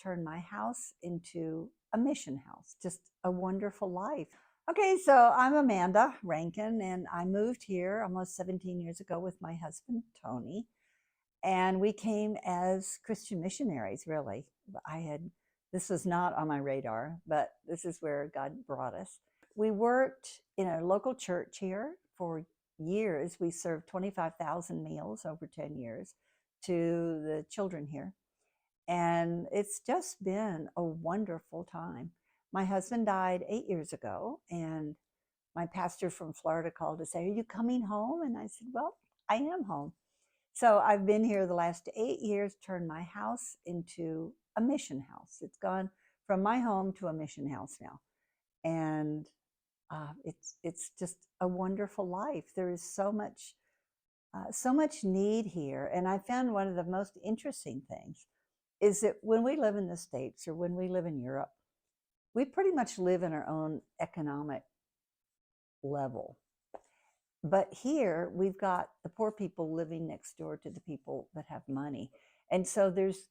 turned my house into a mission house. Just a wonderful life. Okay, so I'm Amanda Rankin, and I moved here almost 17 years ago with my husband, Tony. And we came as Christian missionaries, really. This was not on my radar, but this is where God brought us. We worked in a local church here for years. We served 25,000 meals over 10 years to the children here. And it's just been a wonderful time. My husband died 8 years ago, and my pastor from Florida called to say, "Are you coming home?" And I said, "Well, I am home." So I've been here the last 8 years, turned my house into a mission house. It's gone from my home to a mission house now. And it's just a wonderful life. There is so much need here. And I found one of the most interesting things is that when we live in the States or when we live in Europe, we pretty much live in our own economic level. But here we've got the poor people living next door to the people that have money. And so there's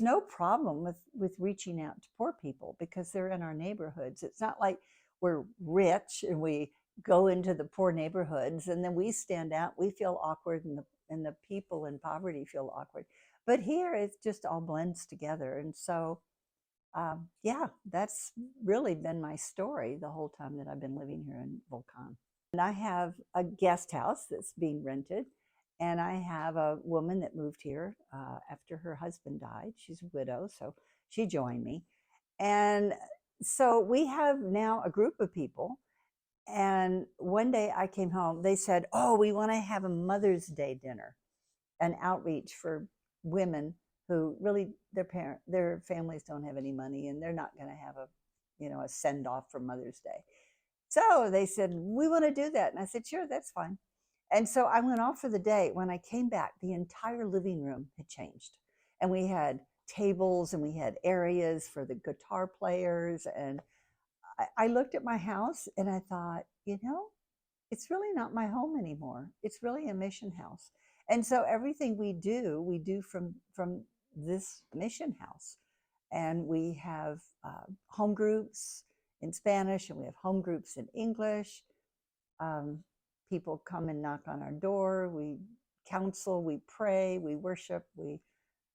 no problem with reaching out to poor people because they're in our neighborhoods. It's not like we're rich and we go into the poor neighborhoods and then we stand out, we feel awkward, and the people in poverty feel awkward. But here it just all blends together. And so yeah, that's really been my story the whole time that I've been living here in Volcan. And I have a guest house that's being rented. And I have a woman that moved here after her husband died. She's a widow, so she joined me. And so we have now a group of people. And one day I came home, they said, "Oh, we want to have a Mother's Day dinner, an outreach for women who really their families don't have any money and they're not going to have a send off for Mother's Day." So they said, "We want to do that." And I said, "Sure, that's fine." And so I went off for the day. When I came back, the entire living room had changed. And we had tables and we had areas for the guitar players. And I looked at my house and I thought, it's really not my home anymore. It's really a mission house. And so everything we do from this mission house. And we have home groups in Spanish and we have home groups in English. People come and knock on our door. We counsel, we pray, we worship, we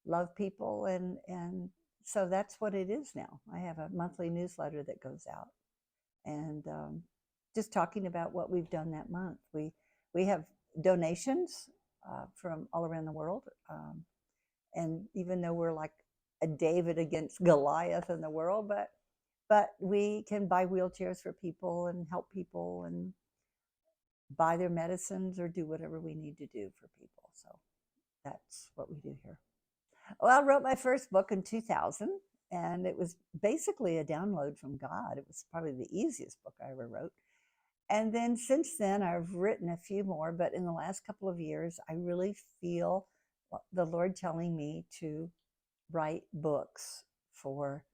love people. And so that's what it is now. I have a monthly newsletter that goes out. And just talking about what we've done that month. We have donations from all around the world. And even though we're like a David against Goliath in the world, but we can buy wheelchairs for people and help people and buy their medicines or do whatever we need to do for people. So that's what we do here. Well, I wrote my first book in 2000, and it was basically a download from God. It was probably the easiest book I ever wrote. And then since then, I've written a few more, but in the last couple of years, I really feel the Lord telling me to write books for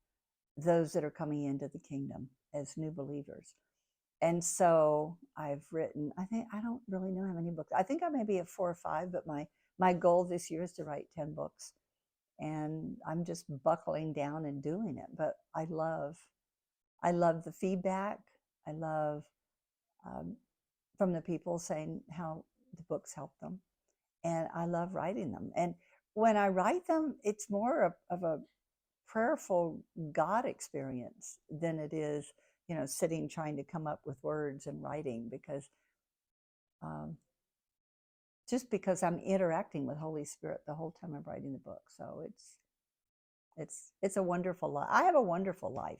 those that are coming into the kingdom as new believers. And so I've written, I don't really know how many books. I think I may be at 4 or 5, but my goal this year is to write 10 books. And I'm just buckling down and doing it. But I love the feedback. I love from the people saying how the books help them. And I love writing them. And when I write them, it's more of a prayerful God experience than it is, sitting trying to come up with words and writing, because just because I'm interacting with Holy Spirit the whole time I'm writing the book. So it's a wonderful life. I have a wonderful life.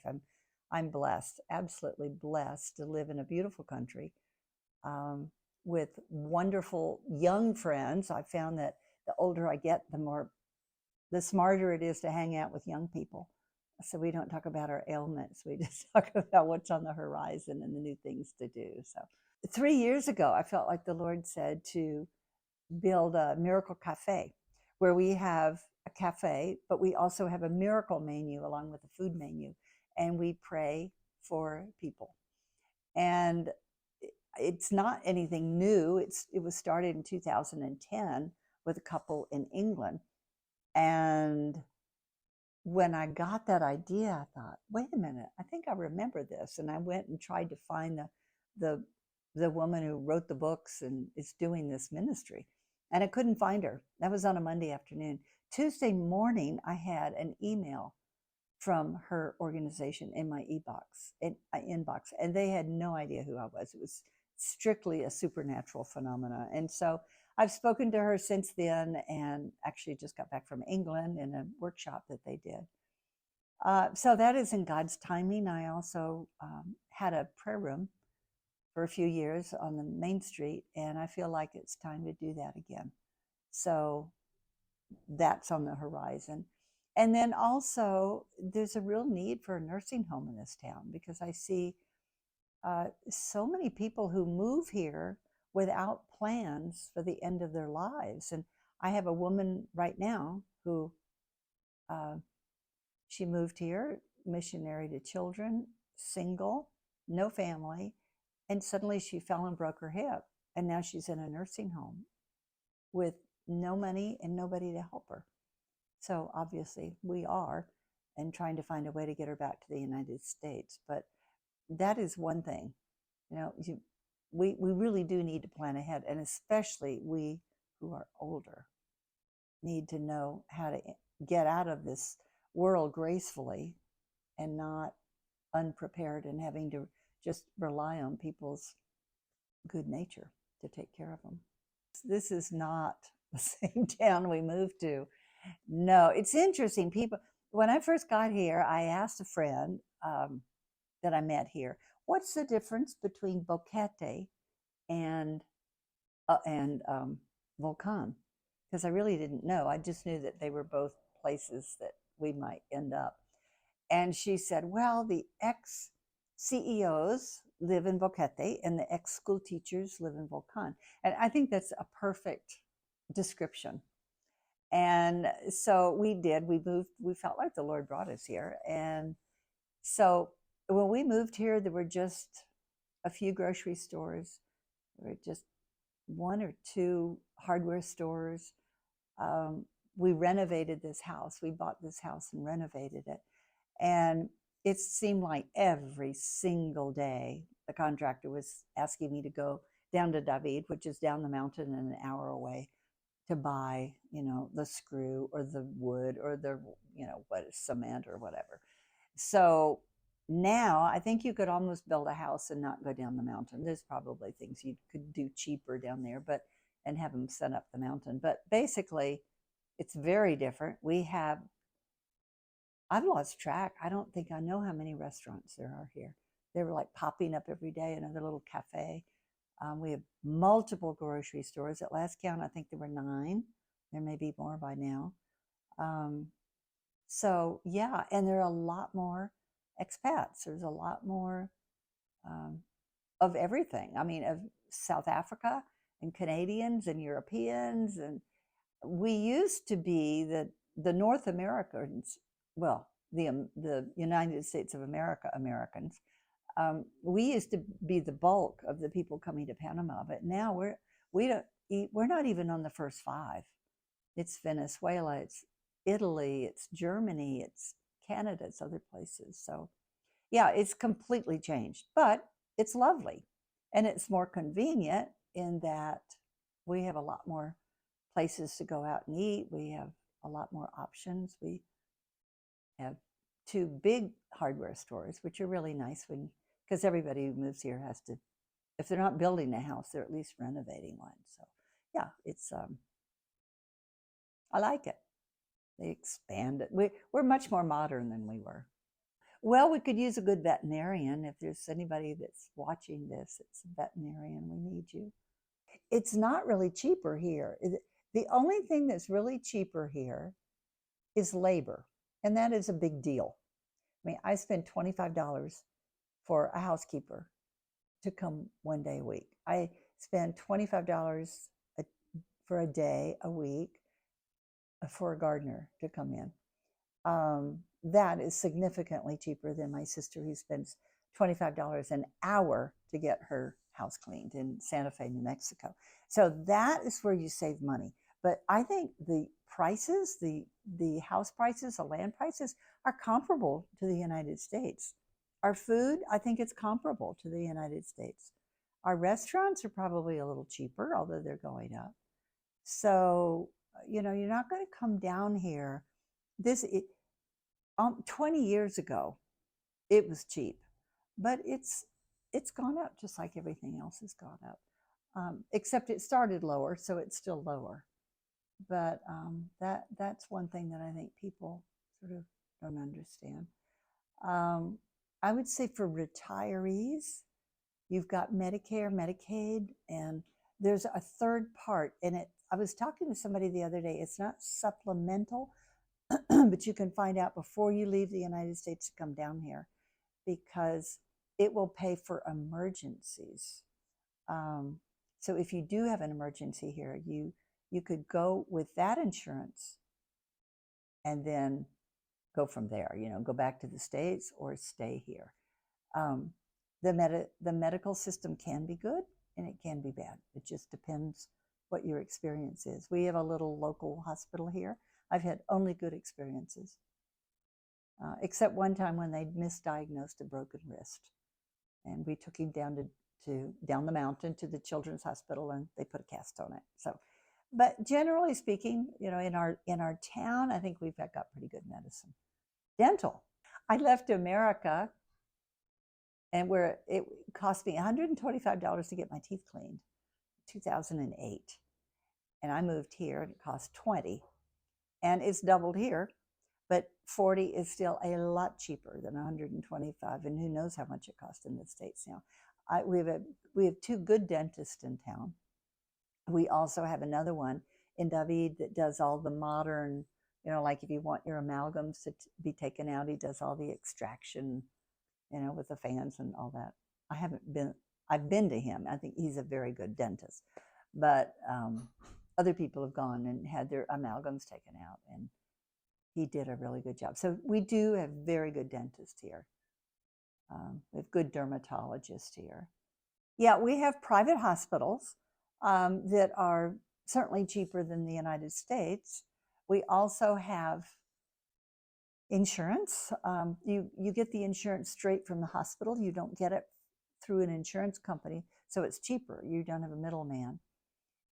I'm blessed, absolutely blessed to live in a beautiful country with wonderful young friends. I found that the older I get, the smarter it is to hang out with young people. So we don't talk about our ailments. We just talk about what's on the horizon and the new things to do. So 3 years ago, I felt like the Lord said to build a miracle cafe where we have a cafe, but we also have a miracle menu along with a food menu. And we pray for people. And it's not anything new. It was started in 2010 with a couple in England. And when I got that idea, I thought, wait a minute, I think I remember this. And I went and tried to find the the woman who wrote the books and is doing this ministry. And I couldn't find her. That was on a Monday afternoon. Tuesday morning, I had an email from her organization in my inbox, and they had no idea who I was. It was strictly a supernatural phenomena. And so I've spoken to her since then, and actually just got back from England in a workshop that they did. So that is in God's timing. I also had a prayer room for a few years on the main street, and I feel like it's time to do that again. So that's on the horizon. And then also, there's a real need for a nursing home in this town because I see so many people who move here without plans for the end of their lives. And I have a woman right now who uh, she moved here, missionary to children, single, no family, and suddenly she fell and broke her hip. And now she's in a nursing home with no money and nobody to help her. So obviously we are, and trying to find a way to get her back to the United States. But that is one thing, we really do need to plan ahead. And especially we who are older need to know how to get out of this world gracefully and not unprepared and having to just rely on people's good nature to take care of them. This is not the same town we moved to. No, it's interesting. People, when I first got here, I asked a friend that I met here, what's the difference between Boquete and Volcan? Because I really didn't know. I just knew that they were both places that we might end up. And she said, well, the ex CEOs live in Boquete and the ex school teachers live in Volcan. And I think that's a perfect description. And so we did. We moved. We felt like the Lord brought us here. And so when we moved here, there were just a few grocery stores. There were just one or two hardware stores. We renovated this house. We bought this house and renovated it. And it seemed like every single day the contractor was asking me to go down to David, which is down the mountain and an hour away, to buy, the screw or the wood or the, what is cement or whatever. So now I think you could almost build a house and not go down the mountain. There's probably things you could do cheaper down there, but and have them send up the mountain. But basically, it's very different. I've lost track. I don't think I know how many restaurants there are here. They were like popping up every day. Another little cafe. We have multiple grocery stores. At last count, I think there were 9. There may be more by now. So yeah, and there are a lot more expats. There's a lot more of everything. I mean, of South Africa and Canadians and Europeans, and we used to be the North Americans. Well, the United States of America Americans. We used to be the bulk of the people coming to Panama, but now we're not even on the first 5. It's Venezuela, it's Italy, it's Germany, it's Canada, it's other places. So yeah, it's completely changed, but it's lovely. And it's more convenient in that we have a lot more places to go out and eat. We have a lot more options. We have 2 big hardware stores, which are really nice because everybody who moves here has to, if they're not building a house, they're at least renovating one. So yeah, it's I like it. They expand it. We're much more modern than we were. Well, we could use a good veterinarian. If there's anybody that's watching this, it's a veterinarian. We need you. It's not really cheaper here. The only thing that's really cheaper here is labor, and that is a big deal. I mean, I spend $25 for a housekeeper to come 1 day a week. I spend $25 for a day a week for a gardener to come in. That is significantly cheaper than my sister, who spends $25 an hour to get her house cleaned in Santa Fe, New Mexico. So that is where you save money. But I think the prices, the house prices, the land prices are comparable to the United States. Our food, I think it's comparable to the United States. Our restaurants are probably a little cheaper, although they're going up. So, you're not going to come down here. 20 years ago, it was cheap, but it's gone up just like everything else has gone up. Except it started lower, so it's still lower. But that's one thing that I think people sort of don't understand. I would say for retirees, you've got Medicare, Medicaid, and there's a third part in it. I was talking to somebody the other day. It's not supplemental, but you can find out before you leave the United States to come down here, because it will pay for emergencies. So if you do have an emergency here, you could go with that insurance and then go from there, go back to the States or stay here. The medical system can be good and it can be bad. It just depends what your experience is. We have a little local hospital here. I've had only good experiences, except one time when they misdiagnosed a broken wrist, and we took him down down the mountain to the children's hospital, and they put a cast on it. So, but generally speaking, in our town, I think we've got pretty good medicine. Dental. I left America, and where it cost me $125 to get my teeth cleaned, 2008, and I moved here, and it cost $20, and it's doubled here, but $40 is still a lot cheaper than $125, and who knows how much it costs in the States now. We have two good dentists in town. We also have another one in David that does all the modern, like if you want your amalgams to be taken out, he does all the extraction, with the fans and all that. I've been to him. I think he's a very good dentist, but other people have gone and had their amalgams taken out, and he did a really good job. So we do have very good dentists here. We have good dermatologists here. Yeah, we have private hospitals that are certainly cheaper than the United States. We also have insurance. You get the insurance straight from the hospital. You don't get it through an insurance company, so it's cheaper. You don't have a middleman.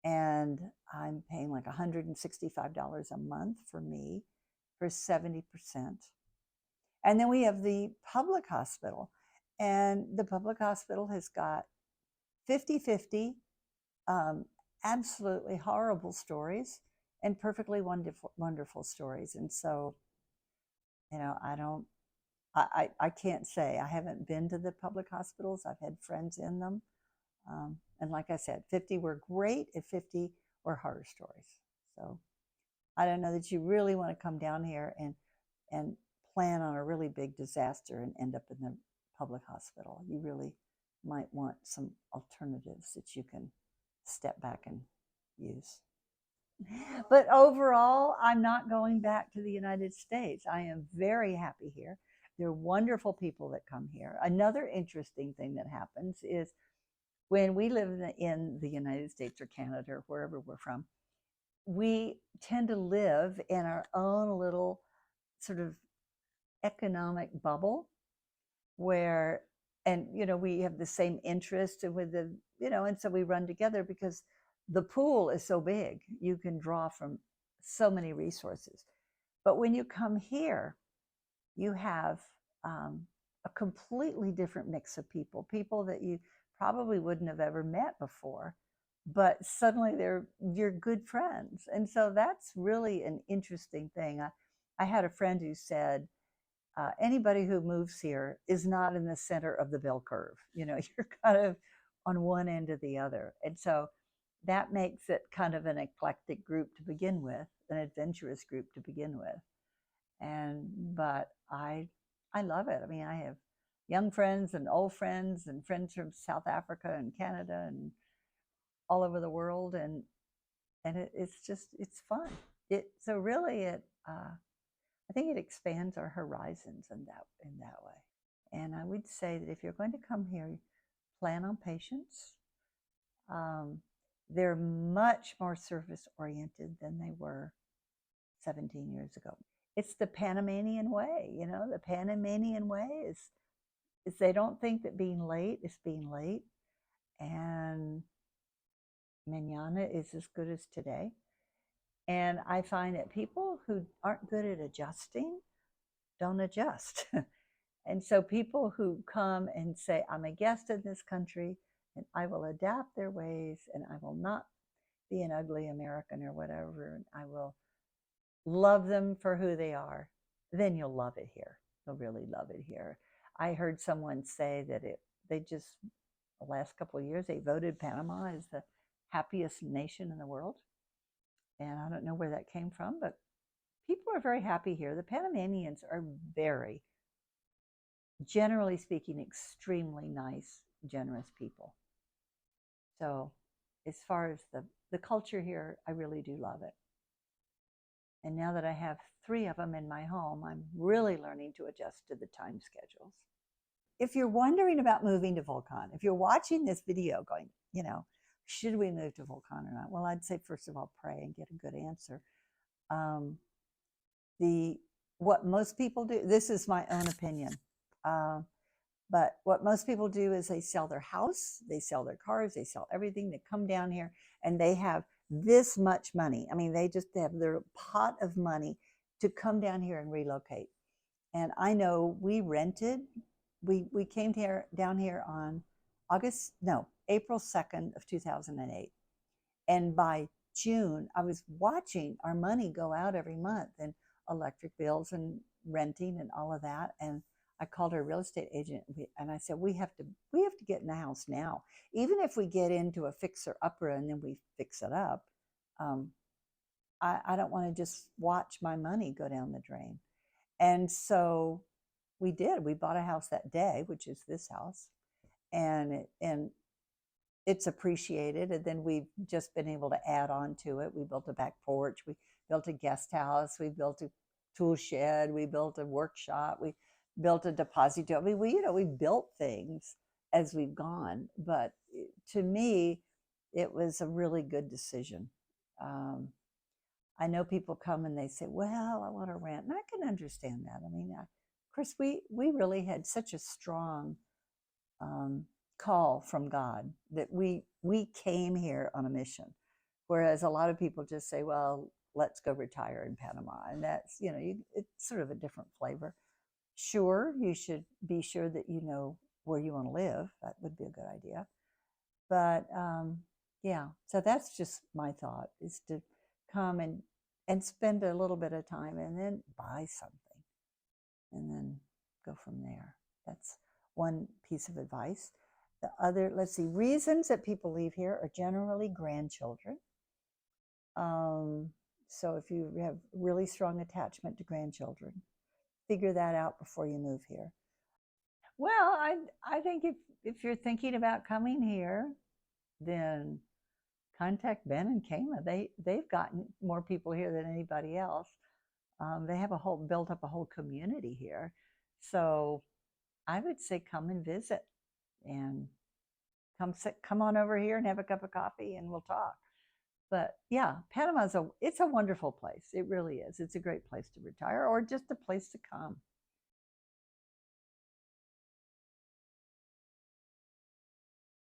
And I'm paying like $165 a month for me for 70%. And then we have the public hospital, and the public hospital has got 50-50 absolutely horrible stories and perfectly wonderful stories. And so, I can't say. I haven't been to the public hospitals. I've had friends in them. And like I said, 50 were great, and 50 were horror stories. So I don't know that you really want to come down here and plan on a really big disaster and end up in the public hospital. You really might want some alternatives that you can step back and use. But overall, I'm not going back to the United States. I am very happy here. There are wonderful people that come here. Another interesting thing that happens is when we live in the United States or Canada or wherever we're from, we tend to live in our own little sort of economic bubble where, and we have the same interest with the, and so we run together because the pool is so big. You can draw from so many resources. But when you come here, you have a completely different mix of people that you probably wouldn't have ever met before, but suddenly they're your good friends. And so that's really an interesting thing. I had a friend who said, anybody who moves here is not in the center of the bell curve. You're kind of on one end or the other. And so that makes it kind of an eclectic group to begin with, an adventurous group to begin with. But I love it. I mean, I have young friends and old friends and friends from South Africa and Canada and all over the world. And it's fun. So really I think it expands our horizons in that way. And I would say that if you're going to come here, plan on patience. They're much more service oriented than they were 17 years ago. It's the Panamanian way, you know, the Panamanian way is they don't think that being late is being late, and mañana is as good as today. And I find that people who aren't good at adjusting don't adjust. And so people who come and say, I'm a guest in this country and I will adapt their ways and I will not be an ugly American or whatever, and I will love them for who they are, then you'll love it here. You'll really love it here. I heard someone say that they just, the last couple of years, they voted Panama as the happiest nation in the world. And I don't know where that came from, but people are very happy here. The Panamanians are very, generally speaking, extremely nice, generous people. So as far as the culture here, I really do love it. And now that I have 3 of them in my home, I'm really learning to adjust to the time schedules. If you're wondering about moving to Volcan, if you're watching this video going, you know, should we move to Volcan or not? Well, I'd say, first of all, pray and get a good answer. What most people do, this is my own opinion, but what most people do is they sell their house, they sell their cars, they sell everything, they come down here and they have this much money. I mean, they just have their pot of money to come down here and relocate. And I know we rented, we came down here on April 2nd of 2008. And by June, I was watching our money go out every month, and electric bills and renting and all of that. And I called our real estate agent and I said, we have to get in the house now. Even if we get into a fixer upper and then we fix it up, I don't want to just watch my money go down the drain. And so we did. We bought a house that day, which is this house, and it's appreciated. And then we've just been able to add on to it. We built a back porch. We built a guest house. We built a tool shed. We built a workshop. We built a depository. I mean, we built things as we've gone. But to me, it was a really good decision. I know people come and they say, well, I want to rent. And I can understand that. I mean, of course, we really had such a strong call from God that we came here on a mission. Whereas a lot of people just say, well, let's go retire in Panama. And that's, it's sort of a different flavor. Sure, you should be sure that you know where you want to live. That would be a good idea. But yeah, so that's just my thought, is to come and spend a little bit of time and then buy something and then go from there. That's one piece of advice. The other, let's see, reasons that people leave here are generally grandchildren. So if you have really strong attachment to grandchildren, figure that out before you move here. Well, I think if you're thinking about coming here, then contact Ben and Kayla. They've gotten more people here than anybody else. They have built up a whole community here. So I would say come and visit, and come on over here and have a cup of coffee and we'll talk. But yeah, Panama's it's a wonderful place. It really is. It's a great place to retire, or just a place to come.